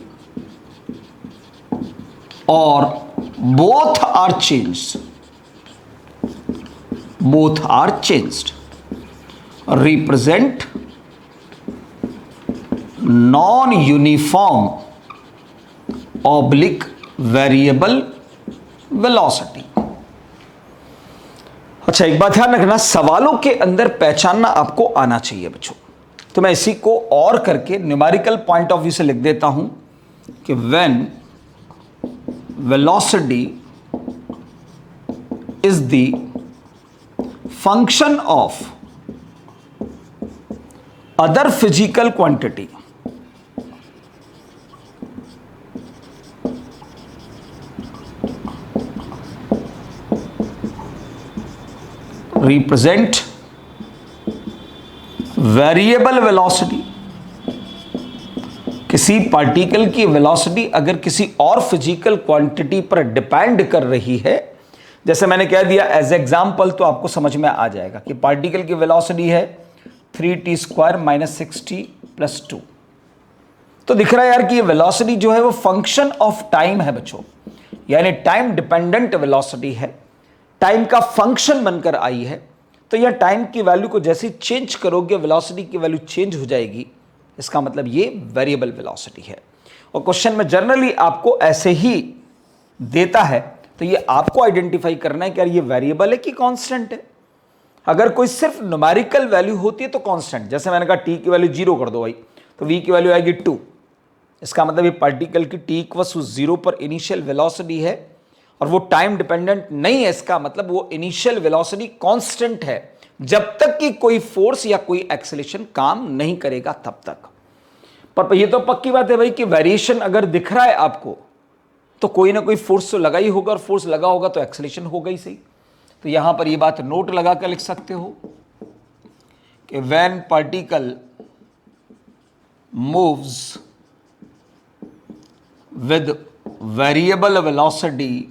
or both are changed, both are changed, represent non-uniform oblique variable velocity। अच्छा, एक बात ध्यान रखना, सवालों के अंदर पहचानना आपको आना चाहिए बच्चों। तो मैं इसी को और करके न्यूमेरिकल पॉइंट ऑफ व्यू से लिख देता हूं कि when velocity is the function of other physical quantity, represent variable velocity. किसी पार्टिकल की वेलोसिटी अगर किसी और फिजिकल क्वांटिटी पर डिपेंड कर रही है, जैसे मैंने कह दिया एज एग्जाम्पल, तो आपको समझ में आ जाएगा कि पार्टिकल की वेलोसिटी है 3t² - 6t + 2। तो दिख रहा है यार कि ये वेलोसिटी जो है वो फंक्शन ऑफ टाइम है बच्चों, यानी टाइम डिपेंडेंट वेलोसिटी है, टाइम का फंक्शन बनकर आई है। तो यह टाइम की वैल्यू को जैसे चेंज करोगे वेलोसिटी की वैल्यू चेंज हो जाएगी, इसका मतलब ये वेरिएबल वेलोसिटी है। और क्वेश्चन में जनरली आपको ऐसे ही देता है, तो ये आपको आइडेंटिफाई करना है कि यार ये वेरिएबल है कि कांस्टेंट है। अगर कोई सिर्फ न्यूमेरिकल वैल्यू होती है तो कांस्टेंट, जैसे मैंने कहा टी की वैल्यू 0 कर दो भाई, तो वी की वैल्यू आएगी 2। इसका मतलब ये पार्टिकल की टी = 0 पर इनिशियल वेलोसिटी है और वो टाइम डिपेंडेंट नहीं है। इसका मतलब वो इनिशियल वेलोसिटी कांस्टेंट है जब तक कि कोई फोर्स या कोई एक्सेलरेशन काम नहीं करेगा तब तक। पर ये तो पक्की बात है भाई कि वेरिएशन अगर दिख रहा है आपको तो कोई ना कोई फोर्स तो लगा ही होगा, और फोर्स लगा होगा तो एक्सेलरेशन होगा ही सही। तो यहां पर ये बात नोट लगा कर लिख सकते हो कि when particle moves with variable velocity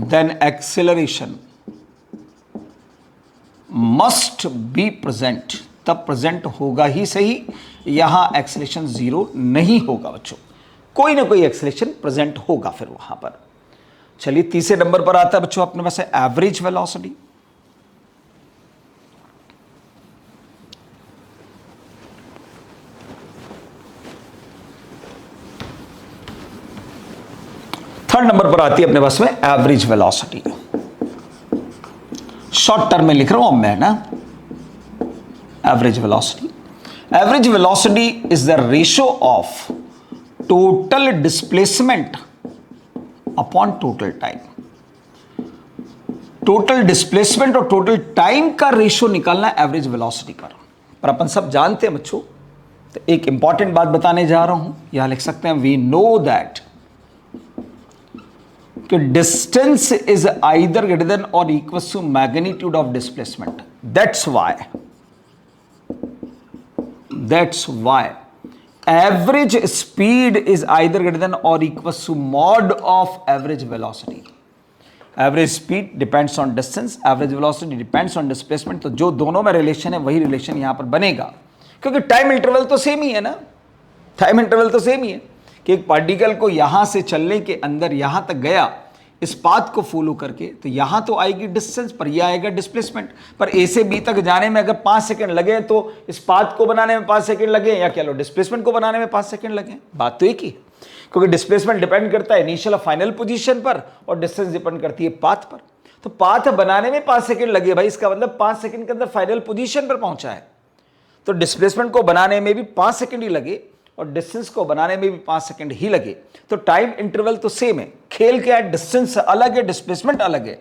then acceleration must be present, तब प्रेजेंट होगा ही सही, यहां एक्सेलरेशन 0 नहीं होगा बच्चों, कोई ना कोई एक्सेलरेशन प्रेजेंट होगा फिर वहां पर। चलिए तीसरे नंबर पर आता है बच्चों अपने पास है एवरेज वेलोसिटी। थर्ड नंबर पर आती है अपने पास में एवरेज वेलोसिटी। शॉर्ट टर्म में लिख रहा हूं मैं ना, average velocity. Average velocity is the ratio of total displacement upon total time. Total displacement और टोटल टाइम का रेशियो निकालना एवरेज वेलोसिटी पर अपन सब जानते हैं बच्चों। तो एक इंपॉर्टेंट बात बताने जा रहा हूं, यहां लिख सकते हैं वी नो दैट कि distance is either greater than और equal to magnitude of displacement. That's why average speed is either greater than और equal to mod of average velocity. Average speed depends on distance, average velocity depends on displacement. तो जो दोनों में रिलेशन है वही रिलेशन यहां पर बनेगा, क्योंकि टाइम इंटरवल तो सेम ही है ना, टाइम इंटरवल तो सेम ही है कि एक पार्टिकल को यहां से चलने के अंदर यहां तक गया इस पाथ को फॉलो करके, तो यहां तो आएगी डिस्टेंस पर, यह आएगा डिस्प्लेसमेंट पर। ए से बी तक जाने में अगर 5 सेकंड लगे तो इस पाथ को बनाने में 5 सेकंड लगे, या कह लो डिस्प्लेसमेंट को बनाने में 5 सेकंड लगे, बात तो एक ही है। क्योंकि डिस्प्लेसमेंट डिपेंड करता है इनिशियल और फाइनल पोजीशन पर, और डिस्टेंस डिपेंड करती है पाथ पर। तो पाथ बनाने में 5 सेकंड लगे भाई, इसका मतलब 5 सेकंड के अंदर फाइनल पोजीशन पर पहुंचा है। तो डिस्प्लेसमेंट को बनाने में भी 5 सेकंड ही लगे और डिस्टेंस को बनाने में भी 5 सेकंड ही लगे। तो टाइम इंटरवल तो सेम है, खेल क्या है, डिस्टेंस अलग है, डिस्प्लेसमेंट अलग है।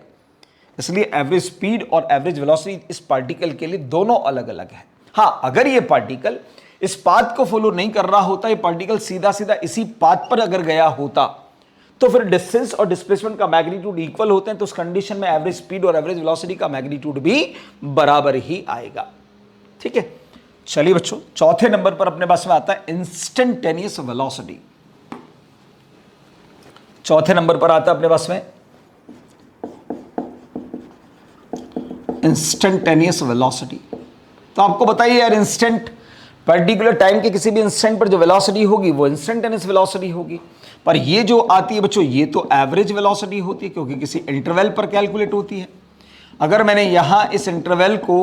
इसलिए एवरेज स्पीड और एवरेज वेलोसिटी इस पार्टिकल के लिए दोनों अलग अलग है। हाँ, अगर ये पार्टिकल इस पाथ को फॉलो नहीं कर रहा होता, ये पार्टिकल सीधा सीधा इसी पाथ पर अगर गया होता, तो फिर डिस्टेंस और डिस्प्लेसमेंट का मैग्नीट्यूड इक्वल होते हैं। तो उस कंडीशन में एवरेज स्पीड और एवरेज वेलोसिटी का मैग्नीट्यूड भी बराबर ही आएगा। ठीक है, चलिए बच्चों, चौथे नंबर पर अपने पास में आता है इंस्टेंटेनियस वेलोसिटी। चौथे नंबर पर आता है अपने पास में इंस्टेंटेनियस वेलोसिटी। तो आपको बताइए यार, इंस्टेंट पर्टिकुलर टाइम के किसी भी इंस्टेंट पर जो वेलोसिटी होगी वो इंस्टेंटेनियस वेलोसिटी होगी। पर ये जो आती है बच्चों, ये तो एवरेज वेलोसिटी होती है, क्योंकि किसी इंटरवल पर कैलकुलेट होती है। अगर मैंने यहां इस इंटरवल को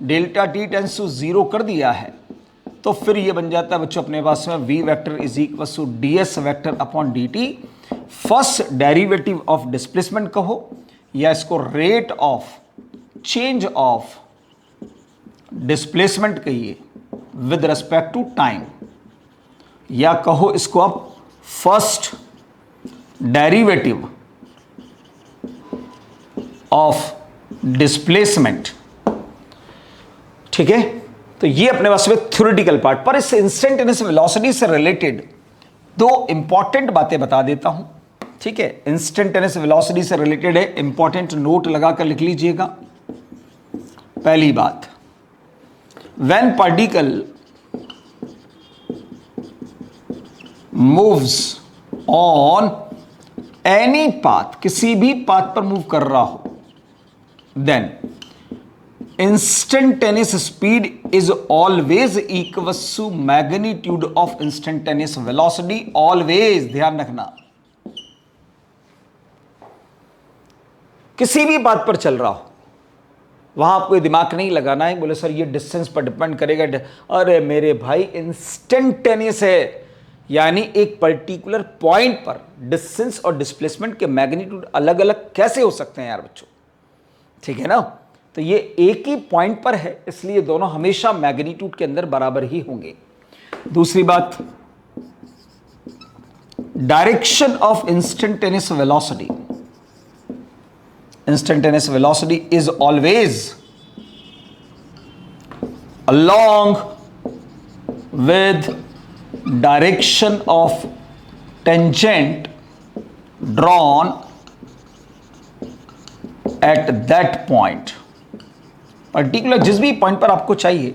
डेल्टा टी टेंस टू 0 कर दिया है, तो फिर ये बन जाता है बच्चों अपने पास में v vector is equal to ds vector upon dt। First derivative of displacement कहो, या इसको rate of change of displacement कहिए विद रेस्पेक्ट टू टाइम, या कहो इसको आप फर्स्ट डेरिवेटिव ऑफ डिस्प्लेसमेंट। ठीक है, तो ये अपने पास में थ्योरेटिकल पार्ट। पर इस इंस्टेंटेनियस वेलोसिटी से रिलेटेड दो इंपॉर्टेंट बातें बता देता हूं। ठीक है, इंस्टेंटेनियस वेलोसिटी से रिलेटेड है, इंपॉर्टेंट नोट लगाकर लिख लीजिएगा। पहली बात, when particle moves on any path, किसी भी पाथ पर मूव कर रहा हो, then instantaneous speed is always equals to magnitude of instantaneous velocity. Always ध्यान रखना, किसी भी बात पर चल रहा हो, वहां आपको दिमाग नहीं लगाना है बोले सर ये डिस्टेंस पर डिपेंड करेगा। अरे मेरे भाई, इंस्टेंटेनियस है, यानी एक पर्टिकुलर पॉइंट पर डिस्टेंस और डिस्प्लेसमेंट के मैग्नीट्यूड अलग अलग कैसे हो सकते हैं यार बच्चों। ठीक है ना, तो ये एक ही पॉइंट पर है, इसलिए दोनों हमेशा मैग्नीट्यूड के अंदर बराबर ही होंगे। दूसरी बात, direction of instantaneous velocity, instantaneous velocity is always along with direction of tangent drawn at that point। Particular जिस भी पॉइंट पर आपको चाहिए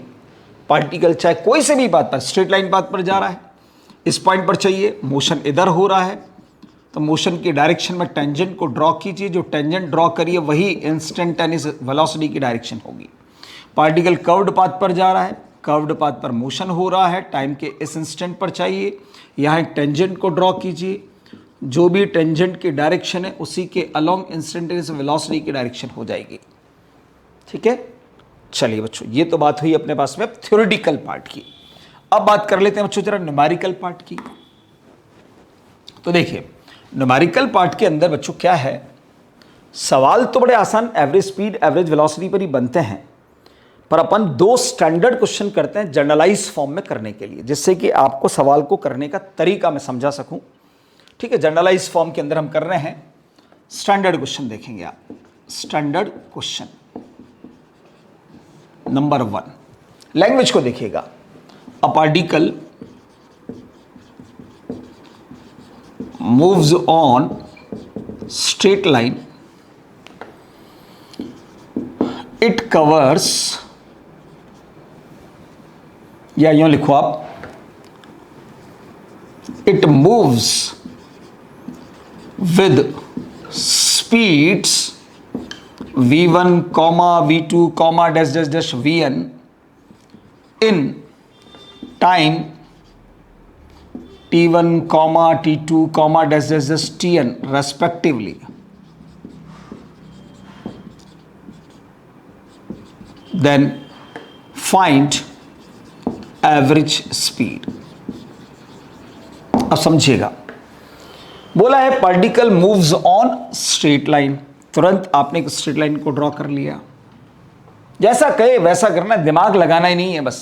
पार्टिकल, चाहे कोई से भी पाथ पर, स्ट्रेट लाइन पाथ पर जा रहा है, इस पॉइंट पर चाहिए, मोशन इधर हो रहा है, तो मोशन की डायरेक्शन में टेंजेंट को ड्रॉ कीजिए, जो टेंजेंट ड्रॉ करिए वही इंस्टेंटेनियस वेलोसिटी की डायरेक्शन होगी। पार्टिकल कर्व्ड पाथ पर जा रहा है, कर्व्ड पाथ पर मोशन हो रहा है, टाइम के इस इंस्टेंट पर चाहिए, यहाँ एक टेंजेंट को ड्रॉ कीजिए, जो भी टेंजेंट की डायरेक्शन है उसी के अलोंग इंस्टेंटेनियस वेलोसिटी की डायरेक्शन हो जाएगी। ठीक है, चलिए बच्चों, ये तो बात हुई अपने पास में थ्योरेटिकल पार्ट की। अब बात कर लेते हैं बच्चों जरा न्यूमेरिकल पार्ट की। तो देखिए, न्यूमेरिकल पार्ट के अंदर बच्चों क्या है, सवाल तो बड़े आसान एवरेज स्पीड एवरेज वेलोसिटी पर ही बनते हैं, पर अपन दो स्टैंडर्ड क्वेश्चन करते हैं जनरलाइज फॉर्म में करने के लिए, जिससे कि आपको सवाल को करने का तरीका मैं समझा सकूं। ठीक है, जनरलाइज फॉर्म के अंदर हम कर रहे हैं, स्टैंडर्ड क्वेश्चन देखेंगे आप। स्टैंडर्ड क्वेश्चन नंबर 1, लैंग्वेज को देखिएगा। A particle moves on straight line, it covers, या यूं लिखो आप, it moves with speeds v1 comma v2 comma dash dash dash vn in time t1 comma t2 comma dash dash dash tn respectively, then find average speed। अब समझिएगा, बोला है particle moves on straight line, तुरंत आपने एक स्ट्रेट लाइन को ड्रॉ कर लिया, जैसा कहे वैसा करना, दिमाग लगाना ही नहीं है, बस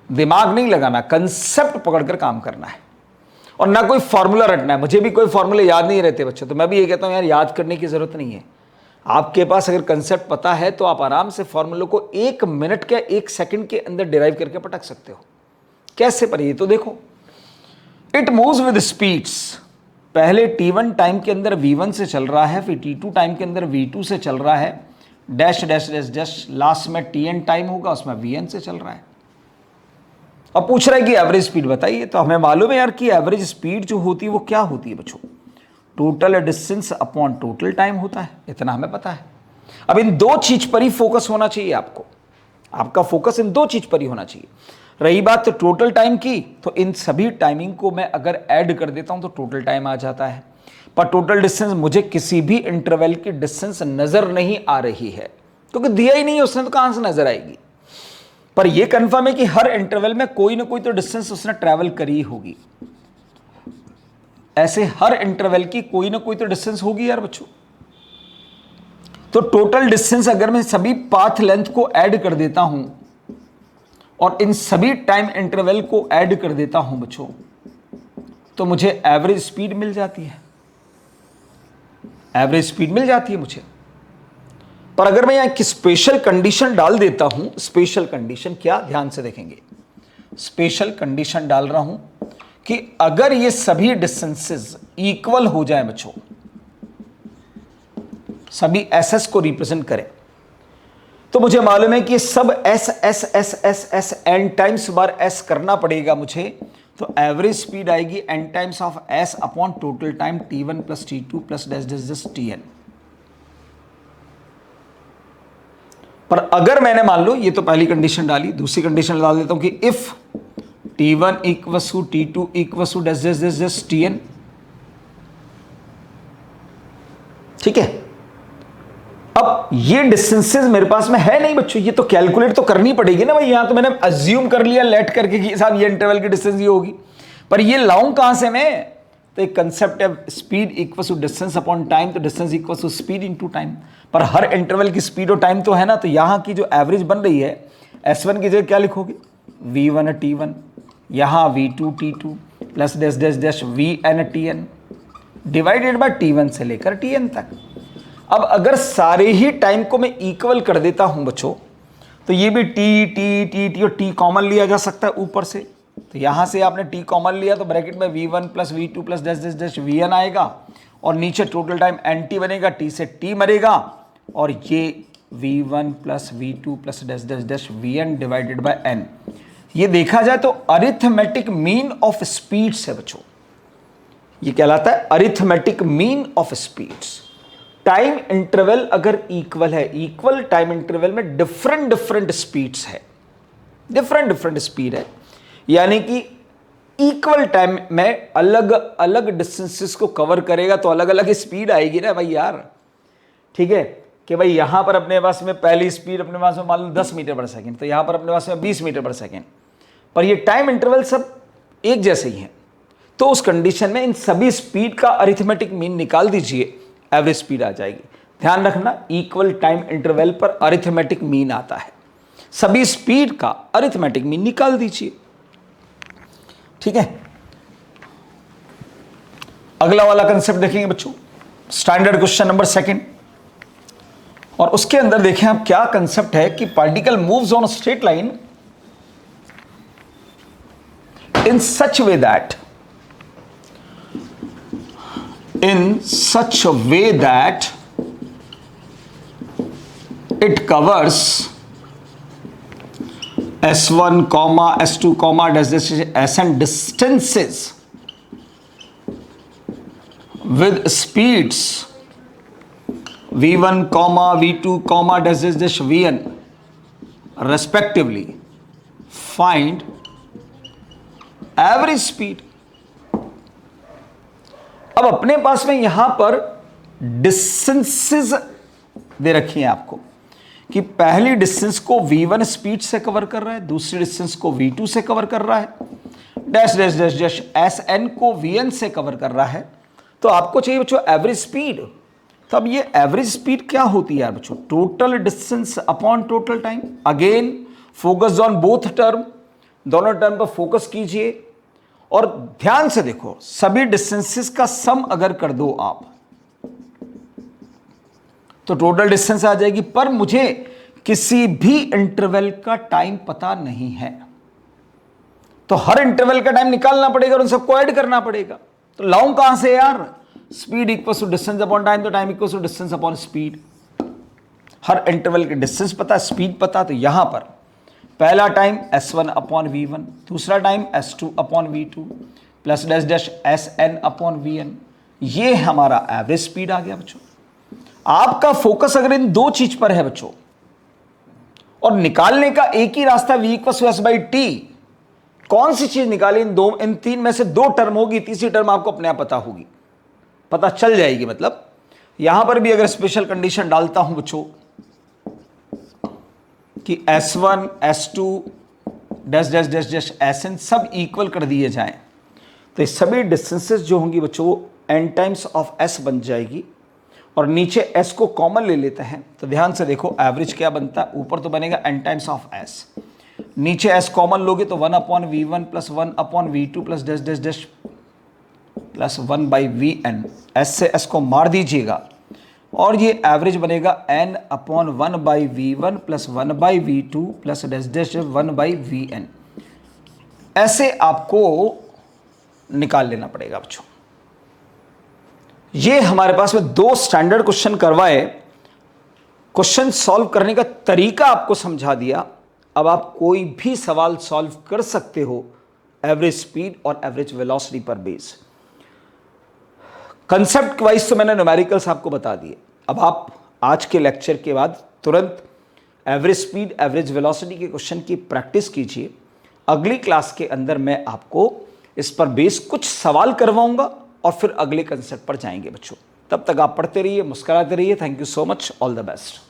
दिमाग नहीं लगाना, कंसेप्ट पकड़कर काम करना है और ना कोई फॉर्मूला रटना है। मुझे भी कोई फॉर्मूले याद नहीं रहते बच्चों, तो मैं भी ये कहता हूं यार याद करने की जरूरत नहीं है। आपके पास अगर कंसेप्ट पता है तो आप आराम से फॉर्मूले को 1 मिनट के 1 सेकंड के अंदर डिराइव करके पटक सकते हो। कैसे? पर ये तो देखो, इट मूव्स विद स्पीड्स, पहले t1 टाइम के अंदर v1 से चल रहा है, फिर t2 टाइम के अंदर v2 से चल रहा है, dash dash dash dash, last में tn टाइम होगा उसमें vn से चल रहा है। अब पूछ रहा है कि एवरेज स्पीड बताइए, तो हमें मालूम है यार कि एवरेज स्पीड जो होती है वो क्या होती है बच्चों, total distance upon total time होता है, इतना हमें पता है। अब इन दो चीज पर ही फोकस होना चाहिए आपको, आपका फोकस इन दो चीज पर ही होना चाहिए। रही बात तो टोटल टाइम की, तो इन सभी टाइमिंग को मैं अगर ऐड कर देता हूं तो टोटल टाइम आ जाता है, पर टोटल डिस्टेंस मुझे किसी भी इंटरवल की डिस्टेंस नजर नहीं आ रही है, क्योंकि दिया ही नहीं है उसने, तो कहां से नजर आएगी। पर यह कंफर्म है कि हर इंटरवल में कोई ना कोई तो डिस्टेंस उसने ट्रैवल करी होगी, ऐसे हर इंटरवल की कोई ना कोई तो डिस्टेंस होगी यार बच्चों। तो टोटल डिस्टेंस अगर मैं सभी पाथ लेंथ को ऐड कर देता हूं और इन सभी टाइम इंटरवल को ऐड कर देता हूं बच्चों, तो मुझे एवरेज स्पीड मिल जाती है, एवरेज स्पीड मिल जाती है मुझे। पर अगर मैं यहां एक स्पेशल कंडीशन डाल देता हूं, स्पेशल कंडीशन क्या, ध्यान से देखेंगे, स्पेशल कंडीशन डाल रहा हूं कि अगर ये सभी डिस्टेंसेस इक्वल हो जाए बच्चों, सभी एसएस को रिप्रेजेंट करें, तो मुझे मालूम है कि ये सब S S S S S n times बार एस करना पड़ेगा मुझे, तो एवरेज स्पीड आएगी n times of S upon total time t1 plus t2 plus dash dash dash tn। पर अगर मैंने मान लो, ये तो पहली कंडीशन डाली, दूसरी कंडीशन डाल देता हूं कि if t1 equals to t2 equals to dash dash dash dash tn, ठीक है। अब ये डिस्टेंसेस मेरे पास में है नहीं बच्चों, ये तो कैलकुलेट तो करनी पड़ेगी ना भाई। यहां तो मैंने अज्यूम कर लिया लेट करके कि साहब ये इंटरवल की डिस्टेंस ये होगी, पर ये लाऊं कहां से मैं, तो एक कंसेप्ट है speed equal to distance upon time, तो distance equal to speed into time, पर हर इंटरवल की स्पीड और टाइम तो है ना, तो यहां की जो एवरेज बन रही है S1 की जगह क्या लिखोगे, V1 T1, यहां V2 T2 plus dash dash dash VN TN divided by T1 से लेकर TN तक। अब अगर सारे ही टाइम को मैं इक्वल कर देता हूं बच्चों, तो ये भी टी और टी कॉमन लिया जा सकता है ऊपर से, तो यहां से आपने टी कॉमन लिया तो ब्रैकेट में V1 plus V2 plus dash dash dash VN आएगा, और नीचे टोटल टाइम NT बनेगा, टी से टी मरेगा, और ये V1 plus V2 plus dash dash dash VN divided by N। ये देखा जाए तो अरिथमेटिक मीन ऑफ स्पीड्स है बच्चों, ये कहलाता है arithmetic mean of speeds. Time interval अगर इक्वल है, इक्वल टाइम इंटरवल में डिफरेंट डिफरेंट स्पीड्स है, डिफरेंट डिफरेंट स्पीड है, यानी कि इक्वल टाइम में अलग अलग डिस्टेंसेस को कवर करेगा तो अलग अलग स्पीड आएगी ना भाई यार, ठीक है। कि भाई यहां पर अपने पास में पहली स्पीड अपने पास में मान लो 10 मीटर पर सेकेंड, तो यहां पर अपने पास में 20 मीटर पर सेकेंड, पर ये टाइम इंटरवल सब एक जैसे ही हैं, तो उस कंडीशन में इन सभी स्पीड का अरिथमेटिक मीन निकाल दीजिए, एवरेज स्पीड आ जाएगी। ध्यान रखना, इक्वल टाइम इंटरवल पर अरिथमेटिक मीन आता है, सभी स्पीड का अरिथमेटिक मीन निकाल दीजिए, ठीक है। अगला वाला कंसेप्ट देखेंगे बच्चों, स्टैंडर्ड क्वेश्चन नंबर 2, और उसके अंदर देखें आप क्या कंसेप्ट है कि particle moves on straight line in such way that it covers S1, S2, Sn distances with speeds v1 comma v2 comma dash dash dash vn respectively, find average speed. अब अपने पास में यहां पर डिस्टेंसेस दे रखी हैं आपको कि पहली डिस्टेंस को v1 स्पीड से कवर कर रहा है, दूसरी डिस्टेंस को v2 से कवर कर रहा है, dash dash dash dash sn को vn से कवर कर रहा है। तो आपको चाहिए बच्चों एवरेज स्पीड। तो अब ये एवरेज स्पीड क्या होती है यार बच्चों? Total distance upon total time. Again focus on both term, दोनों टर्म पर फोकस कीजिए और ध्यान से देखो, सभी डिस्टेंसेस का सम अगर कर दो आप तो टोटल डिस्टेंस आ जाएगी। पर मुझे किसी भी इंटरवल का टाइम पता नहीं है, तो हर इंटरवल का टाइम निकालना पड़ेगा और उन सबको ऐड करना पड़ेगा। तो लाऊं कहां से यार? Speed equal to distance upon time, तो time equal to distance upon speed. हर इंटरवल के डिस्टेंस पता, स्पीड पता, तो यहां पर पहला टाइम s1 अपॉन v1, दूसरा time s2 upon v2 plus dash dash sn upon vn। ये हमारा एवरेज स्पीड आ गया बच्चों। आपका फोकस अगर इन दो चीज पर है बच्चों और निकालने का एक ही रास्ता v equal to s by t, कौन सी चीज निकाली? इन तीन में से दो टर्म होगी, तीसरी टर्म आपको अपने आप पता होगी, पता चल जाएगी। मतलब यहां पर भी अगर स्पेशल कंडीशन डालता हूं बच्चों कि s1 s2 dash dash dash dash sn सब इक्वल कर दिए जाएं, तो ये सभी डिस्टेंसेस जो होंगी बच्चों वो n टाइम्स ऑफ s बन जाएगी। और नीचे s को कॉमन ले लेते हैं, तो ध्यान से देखो एवरेज क्या बनता है। ऊपर तो बनेगा n टाइम्स ऑफ s, नीचे s कॉमन लोगे तो 1 upon v1 plus 1 upon v2 plus dash dash dash plus 1 by vn। s से s को मार दीजिएगा और ये एवरेज बनेगा n upon 1 by v1 plus 1 by v2 plus dash dash 1 by vn। ऐसे आपको निकाल लेना पड़ेगा बच्चों। ये हमारे पास में दो स्टैंडर्ड क्वेश्चन करवाए, क्वेश्चन सॉल्व करने का तरीका आपको समझा दिया। अब आप कोई भी सवाल सॉल्व कर सकते हो एवरेज स्पीड और एवरेज वेलोसिटी पर बेस। कंसेप्ट वाइज तो मैंने न्यूमेरिकल्स आपको बता दिए। अब आप आज के लेक्चर के बाद तुरंत एवरेज स्पीड एवरेज वेलोसिटी के क्वेश्चन की प्रैक्टिस कीजिए। अगली क्लास के अंदर मैं आपको इस पर बेस कुछ सवाल करवाऊंगा और फिर अगले कंसेप्ट पर जाएंगे बच्चों। तब तक आप पढ़ते रहिए, मुस्कुराते रहिए। Thank you so much, all the best.